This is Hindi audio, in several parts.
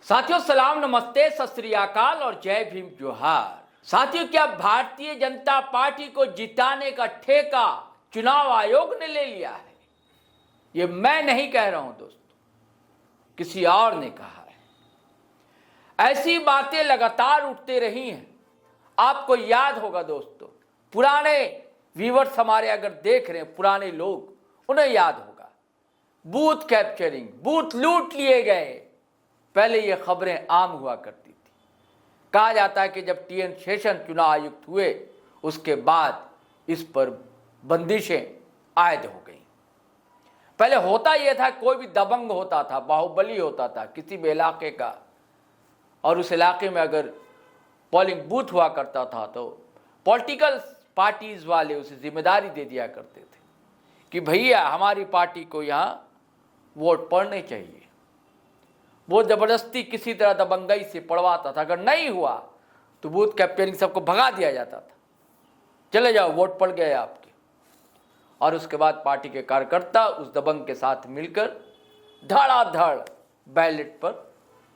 साथियों सलाम, नमस्ते, सत श्री अकाल और जय भीम जोहार। साथियों, क्या भारतीय जनता पार्टी को जिताने का ठेका चुनाव आयोग ने ले लिया है? ये मैं नहीं कह रहा हूं दोस्तों, किसी और ने कहा है। ऐसी बातें लगातार उठते रही हैं। आपको याद होगा दोस्तों, पुराने व्यूअर्स हमारे अगर देख रहे हैं, पुराने लोग, उन्हें याद होगा बूथ कैप्चरिंग, बूथ लूट लिए गए। पहले ये खबरें आम हुआ करती थी। कहा जाता है कि जब टीएन शेषन चुनाव आयुक्त हुए उसके बाद इस पर बंदिशें आयद हो गई। पहले होता यह था, कोई भी दबंग होता था, बाहुबली होता था किसी भी इलाके का, और उस इलाके में अगर पोलिंग बूथ हुआ करता था तो पॉलिटिकल पार्टीज वाले उसे जिम्मेदारी दे दिया करते थे कि भैया हमारी पार्टी को यहाँ वोट पड़ने चाहिए। वो जबरदस्ती किसी तरह दबंगई से पड़वाता था। अगर नहीं हुआ तो बूथ कैप्चरिंग सबको भगा दिया जाता था, चले जाओ वोट पड़ गए आपके। और उसके बाद पार्टी के कार्यकर्ता उस दबंग के साथ मिलकर धड़ाधड़ बैलेट पर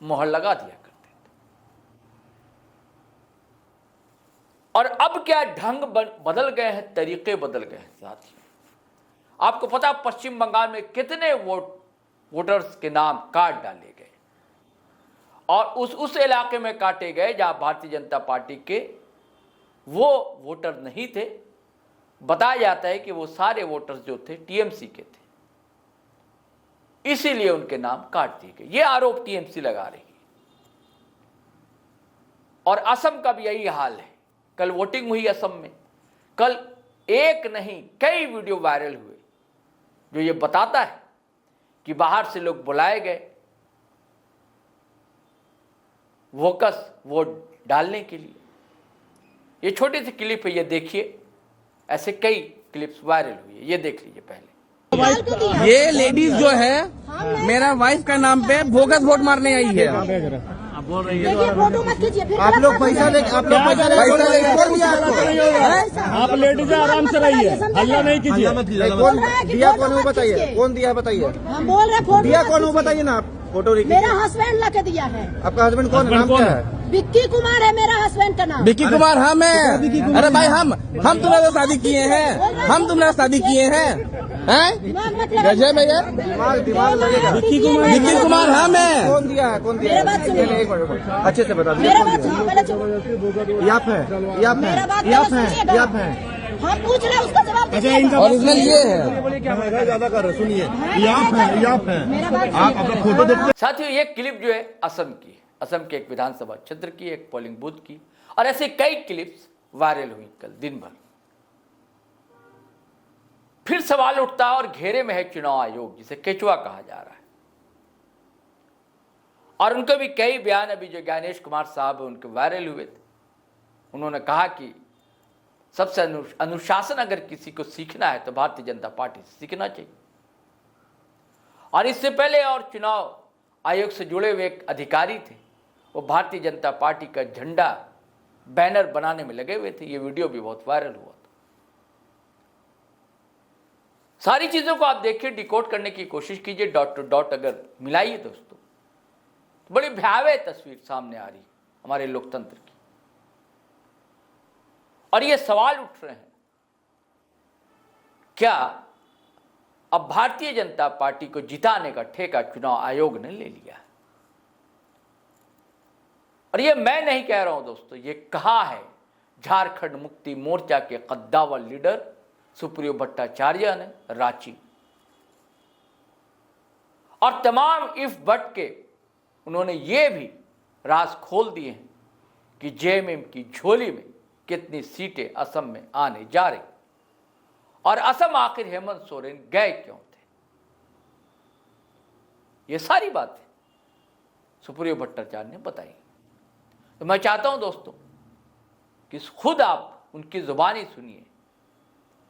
मोहर लगा दिया करते थे। और अब क्या ढंग बदल गए हैं, तरीके बदल गए हैं। साथियों, आपको पता पश्चिम बंगाल में कितने वोटर्स के नाम काट डाले गए, और उस इलाके में काटे गए जहां भारतीय जनता पार्टी के वो वोटर नहीं थे। बताया जाता है कि वो सारे वोटर्स जो थे टीएमसी के थे, इसीलिए उनके नाम काट दिए गए। ये आरोप टीएमसी लगा रही है। और असम का भी यही हाल है। कल वोटिंग हुई असम में। कल एक नहीं कई वीडियो वायरल हुए जो ये बताता है कि बाहर से लोग बुलाए गए वोकस वोट डालने के लिए। ये छोटी सी क्लिप है, ये देखिए। ऐसे कई क्लिप्स वायरल हुई है, ये देख लीजिए पहले। ये लेडीज जो है मेरा वाइफ का नाम पे बोगस वोट मारने आई है। फोटो मत कीजिए, फिर आप लोग पैसा ले, आप लोग पैसा ले, आप लेडीज आराम से रहिए, हल्ला नहीं कीजिए। कौन दिया, कौन वो बताइए, कौन दिया बताइए। हम बोल रहे फोटो दिया कौन वो बताइए ना। आप फोटो मेरा हस्बैंड ला के दिया है। आपका हस्बैंड कौन, नाम क्या है? विक्की कुमार है मेरा हस्बैंड का नाम। विक्की कुमार हम है। अरे भाई हम तुम्हारे शादी किए हैं, हम तुम्हारे शादी किए हैं। गजब है यार, दिमाग लगेगा। विक्की कुमार हम है। कौन दिया है, कौन दिया? मेरा बात सुनिए, अच्छे से बता दीजिए। मेरा बात सुनिए, पहले चुप। याप है, याप है, मेरा बात याप है, सुनिए, याप है। हम पूछ रहे हैं, उसका जवाब दीजिए। ओरिजिनल ये है। ज्यादा कर रहे, सुनिए। याप है। मेरा बात आप अपना फोटो देखते। साथियों, ये क्लिप जो है असम की है। असम के एक विधानसभा क्षेत्र की, एक पोलिंग बूथ की, और ऐसे कई क्लिप्स वायरल हुई कल दिन भर। फिर सवाल उठता है और घेरे में है चुनाव आयोग, जिसे केचुआ कहा जा रहा है। और उनके भी कई बयान अभी जो ज्ञानेश कुमार साहब उनके वायरल हुए थे। उन्होंने कहा कि सबसे अनुशासन अगर किसी को सीखना है तो भारतीय जनता पार्टी से सीखना चाहिए। और इससे पहले और चुनाव आयोग से जुड़े हुए एक अधिकारी थे, वो भारतीय जनता पार्टी का झंडा बैनर बनाने में लगे हुए थे। ये वीडियो भी बहुत वायरल हुआ था। सारी चीजों को आप देखिए, डिकोड करने की कोशिश कीजिए, डॉट टू डॉट अगर मिलाइए दोस्तों, तो बड़ी भयावह तस्वीर सामने आ रही है हमारे लोकतंत्र की। और ये सवाल उठ रहे हैं, क्या अब भारतीय जनता पार्टी को जिताने का ठेका चुनाव आयोग ने ले लिया है? और ये मैं नहीं कह रहा हूं दोस्तों, ये कहा है झारखंड मुक्ति मोर्चा के कद्दावर लीडर सुप्रियो भट्टाचार्य ने रांची। और तमाम इफ बट के उन्होंने ये भी राज खोल दिए हैं कि जेएमएम की झोली में कितनी सीटें असम में आने जा रही, और असम आखिर हेमंत सोरेन गए क्यों थे। ये सारी बातें सुप्रियो भट्टाचार्य ने बताई। तो मैं चाहता हूं दोस्तों कि खुद आप उनकी जुबानी सुनिए,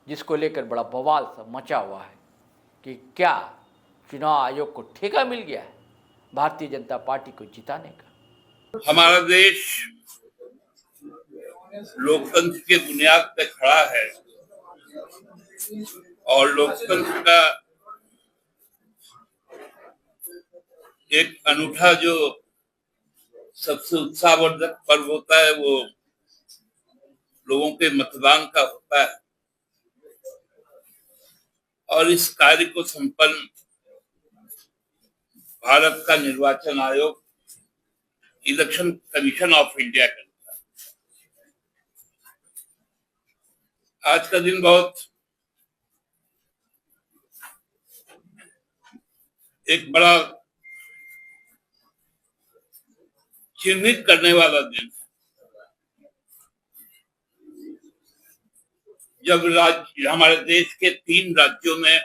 जिसको लेकर बड़ा बवाल सा मचा हुआ है कि क्या चुनाव आयोग को ठेका मिल गया है भारतीय जनता पार्टी को जिताने का। हमारा देश लोकतंत्र के बुनियाद पे खड़ा है और लोकतंत्र का एक अनूठा जो सबसे उत्साहवर्धक पर्व होता है वो लोगों के मतदान का होता है और इस कार्य को संपन्न भारत का निर्वाचन आयोग इलेक्शन कमीशन ऑफ इंडिया करता है। आज का दिन बहुत एक बड़ा चिन्हित करने वाला दिन है। जब राज्य हमारे देश के 3 राज्यों में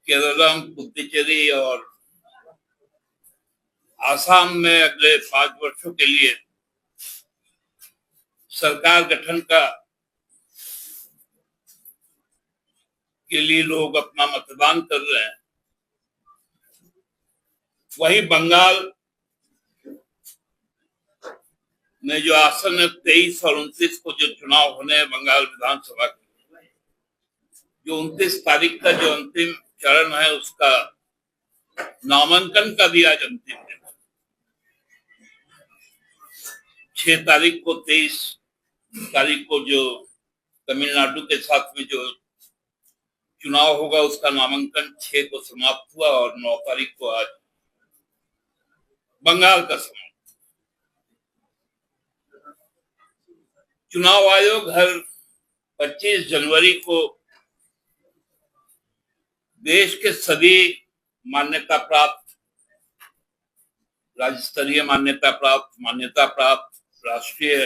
केरलम, पुडुचेरी और आसाम में अगले 5 वर्षों के लिए सरकार गठन के लिए लोग अपना मतदान कर रहे हैं, वही बंगाल में जो आसन 23 और 29 को जो चुनाव होने हैं बंगाल विधानसभा के, जो 29 तारीख का जो अंतिम चरण है उसका नामांकन का भी आज अंतिम दिन है। 6 तारीख को 23 तारीख को जो तमिलनाडु के साथ में जो चुनाव होगा उसका नामांकन 6 को समाप्त हुआ और 9 तारीख को आज बंगाल का समाप्त। चुनाव आयोग हर 25 जनवरी को देश के सभी मान्यता प्राप्त, राज्य स्तरीय मान्यता प्राप्त राष्ट्रीय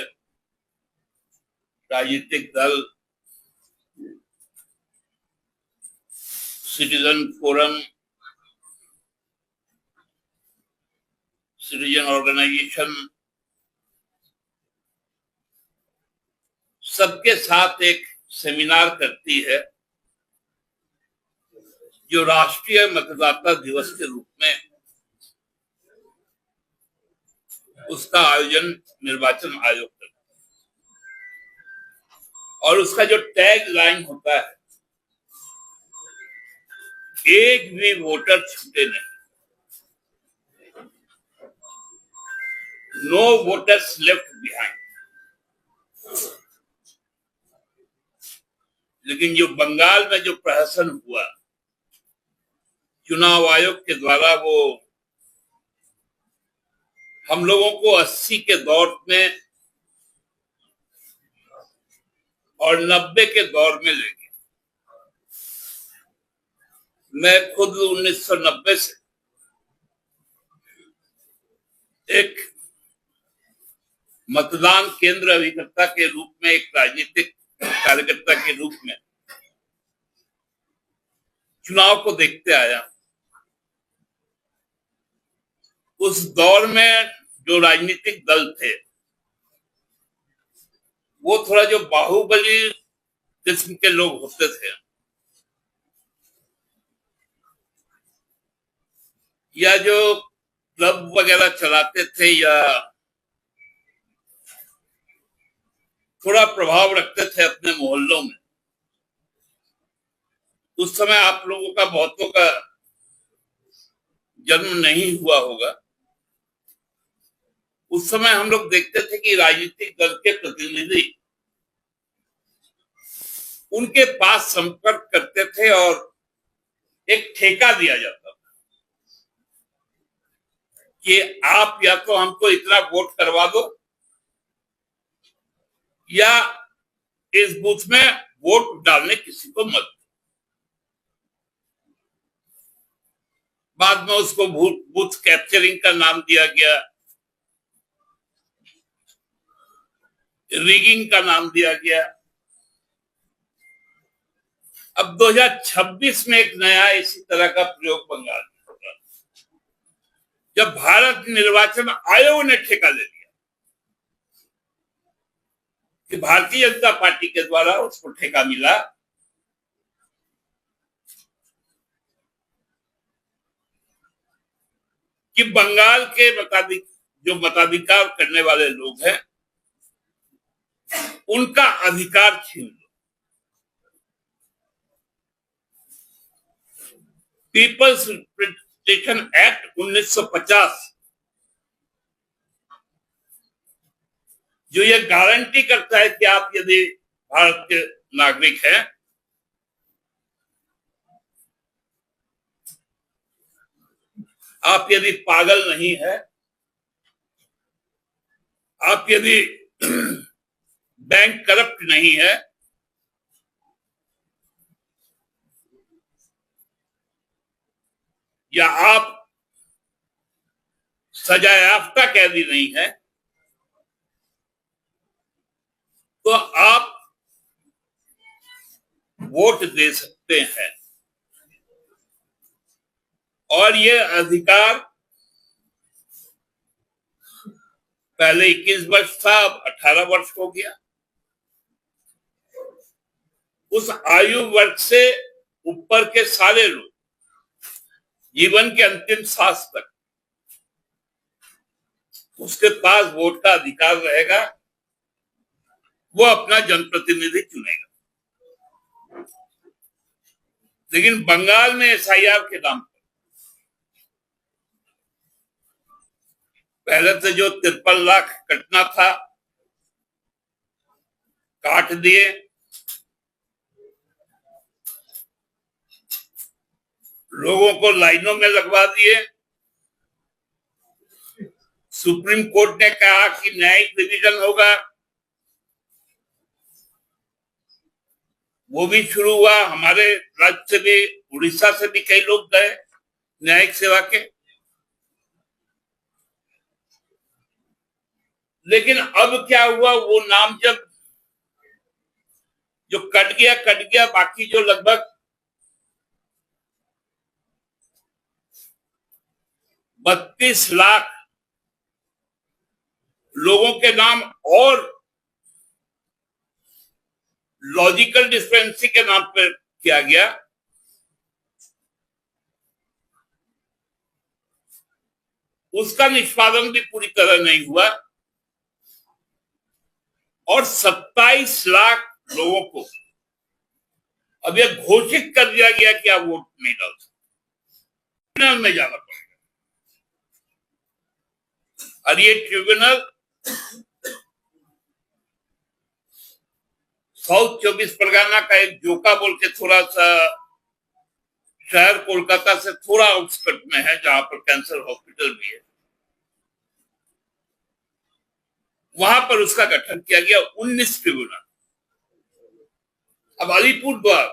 राजनीतिक दल, सिटीजन फोरम, सिटीजन ऑर्गेनाइजेशन सबके साथ एक सेमिनार करती है जो राष्ट्रीय मतदाता दिवस के रूप में उसका आयोजन निर्वाचन आयोग करता है। और उसका जो टैग लाइन होता है, एक भी वोटर छूटे नहीं, नो वोटर्स लेफ्ट बिहाइंड। लेकिन जो बंगाल में जो प्रहसन हुआ चुनाव आयोग के द्वारा, वो हम लोगों को 80 के दौर में और 90 के दौर में ले गया। मैं खुद 1990 से एक मतदान केंद्र अभिकर्ता के रूप में, एक राजनीतिक कार्यकर्ता के रूप में चुनाव को देखते आया। उस दौर में जो राजनीतिक दल थे वो थोड़ा जो बाहुबली किस्म के लोग होते थे, या जो क्लब वगैरह चलाते थे या थोड़ा प्रभाव रखते थे अपने मोहल्लों में। उस समय आप लोगों का बहुतों का जन्म नहीं हुआ होगा। उस समय हम लोग देखते थे कि राजनीतिक दल के प्रतिनिधि उनके पास संपर्क करते थे और एक ठेका दिया जाता था कि आप या तो हमको इतना वोट करवा दो या इस बूथ में वोट डालने किसी को मत। बाद में उसको बूथ कैप्चरिंग का नाम दिया गया, रिगिंग का नाम दिया गया। अब 2026 में एक नया इसी तरह का प्रयोग बंगाल में हो रहा है, जब भारत निर्वाचन आयोग ने ठेका ले लिया कि भारतीय जनता पार्टी के द्वारा उसको ठेका मिला कि बंगाल के जो मताधिकार करने वाले लोग हैं उनका अधिकार छीन लो। पीपल्स रजिस्ट्रेशन एक्ट 1950 जो ये गारंटी करता है कि आप यदि भारत के नागरिक हैं, आप यदि पागल नहीं है, आप यदि बैंक करप्ट नहीं है, या आप सजायाफ्ता कैदी नहीं है, तो आप वोट दे सकते हैं। और ये अधिकार पहले 21 वर्ष था, अब 18 वर्ष हो गया। उस आयु वर्ग से ऊपर के सारे लोग जीवन के अंतिम सांस तक उसके पास वोट का अधिकार रहेगा, वो अपना जनप्रतिनिधि चुनेगा। लेकिन बंगाल में एसआईआर के नाम पर पहले से जो 53 लाख कटना था काट दिए, लोगों को लाइनों में लगवा दिए। सुप्रीम कोर्ट ने कहा कि न्यायिक रिवीजन होगा, वो भी शुरू हुआ। हमारे राज्य से भी, उड़ीसा से भी कई लोग गए न्यायिक सेवा के। लेकिन अब क्या हुआ, वो नाम जब जो कट गया, बाकी जो लगभग 32 लाख लोगों के नाम और लॉजिकल डिस्पेंसी के नाम पर किया गया, उसका निष्पादन भी पूरी तरह नहीं हुआ। और 27 लाख लोगों को अब यह घोषित कर दिया गया कि आप वोट नहीं डाल सकते, ट्रिब्यूनल में जाना पड़ेगा। और ये ट्रिब्यूनल साउथ 24 परगना का एक जोका बोल के थोड़ा सा शहर कोलकाता से थोड़ा आउटस्कर्ट में है, जहां पर कैंसर हॉस्पिटल भी है, वहां पर उसका गठन किया गया 19 ट्रिब्यूनल। अब अलीपुरद्वार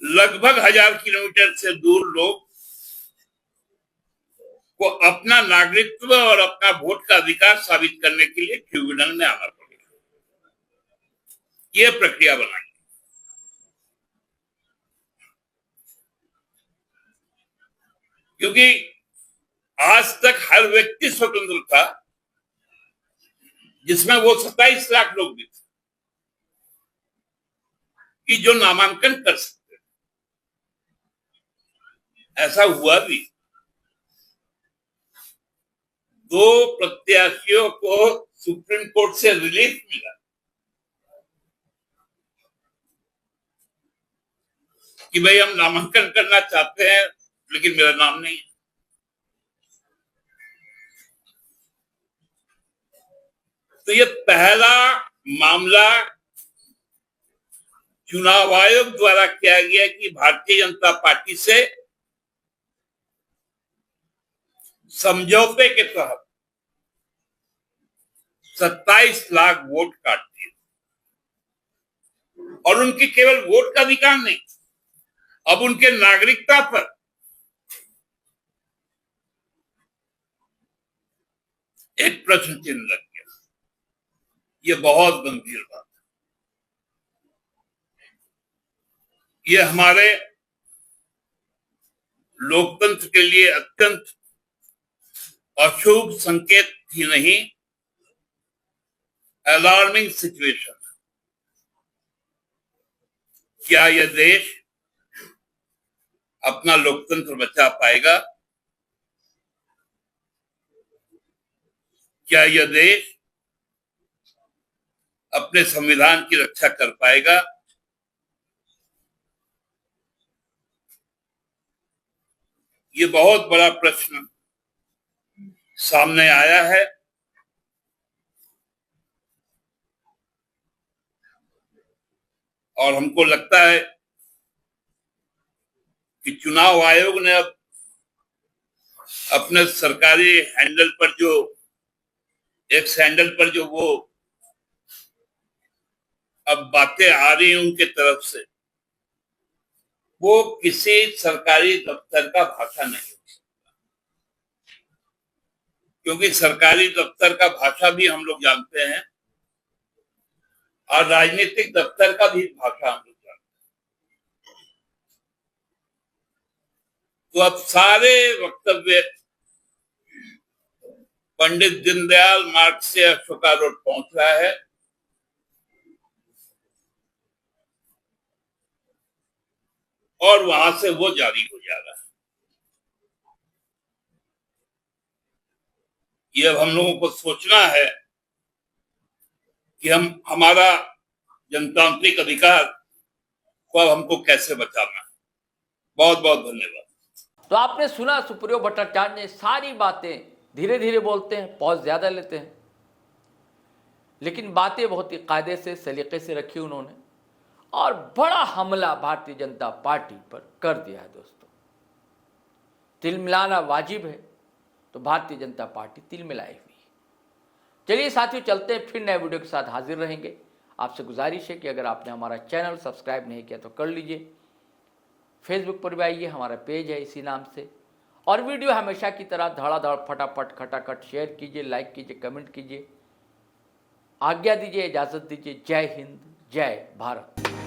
लगभग 1000 किलोमीटर से दूर लोग को अपना नागरिकत्व और अपना वोट का अधिकार साबित करने के लिए ट्रिब्यूनल में आना पड़ेगा। यह प्रक्रिया बनाई, क्योंकि आज तक हर व्यक्ति स्वतंत्र था, जिसमें वो 27 लाख लोग भी थे कि जो नामांकन कर सकते। ऐसा हुआ भी, 2 प्रत्याशियों को सुप्रीम कोर्ट से रिलीफ मिला कि भाई हम नामांकन करना चाहते हैं लेकिन मेरा नाम नहीं है। तो ये पहला मामला चुनाव आयोग द्वारा किया गया कि भारतीय जनता पार्टी से समझौते के तहत 27 लाख वोट काट दिए। और उनकी केवल वोट का अधिकार नहीं, अब उनके नागरिकता पर एक प्रश्न चिन्ह लग गया। ये बहुत गंभीर बात है। ये हमारे लोकतंत्र के लिए अत्यंत अशुभ संकेत ही नहीं, अलार्मिंग सिचुएशन। क्या यह देश अपना लोकतंत्र बचा पाएगा? क्या यह देश अपने संविधान की रक्षा कर पाएगा? ये बहुत बड़ा प्रश्न सामने आया है। और हमको लगता है कि चुनाव आयोग ने अब अपने सरकारी हैंडल पर जो एक्स हैंडल पर जो वो अब बातें आ रही हैं उनके तरफ से, वो किसी सरकारी दफ्तर का भाषा नहीं हो सकता, क्योंकि सरकारी दफ्तर का भाषा भी हम लोग जानते हैं और राजनीतिक दफ्तर का भी भाषा हम लोग जानते हैं। तो अब सारे वक्तव्य पंडित दीनदयाल मार्ग से अशोका रोड पहुंच रहा है और वहां से वो जारी हो जा रहा है। ये अब हम लोगों को सोचना है कि हमारा जनतांत्रिक अधिकार को अब हमको कैसे बचाना है। बहुत बहुत धन्यवाद। तो आपने सुना सुप्रियो भट्टाचार्य ने सारी बातें, धीरे धीरे बोलते हैं, पॉज ज्यादा लेते हैं, लेकिन बातें बहुत ही कायदे से, सलीके से रखी उन्होंने और बड़ा हमला भारतीय जनता पार्टी पर कर दिया है। दोस्तों, तिल मिलाना वाजिब है तो भारतीय जनता पार्टी तिल मिलाई हुई है। चलिए साथियों, चलते हैं, फिर नए वीडियो के साथ हाजिर रहेंगे। आपसे गुजारिश है कि अगर आपने हमारा चैनल सब्सक्राइब नहीं किया तो कर लीजिए। फेसबुक पर भी आइए, हमारा पेज है इसी नाम से। और वीडियो हमेशा की तरह धड़ाधड़ फटाफट खटाखट शेयर कीजिए, लाइक कीजिए, कमेंट कीजिए। आज्ञा दीजिए, इजाज़त दीजिए। जय हिंद, जय भारत।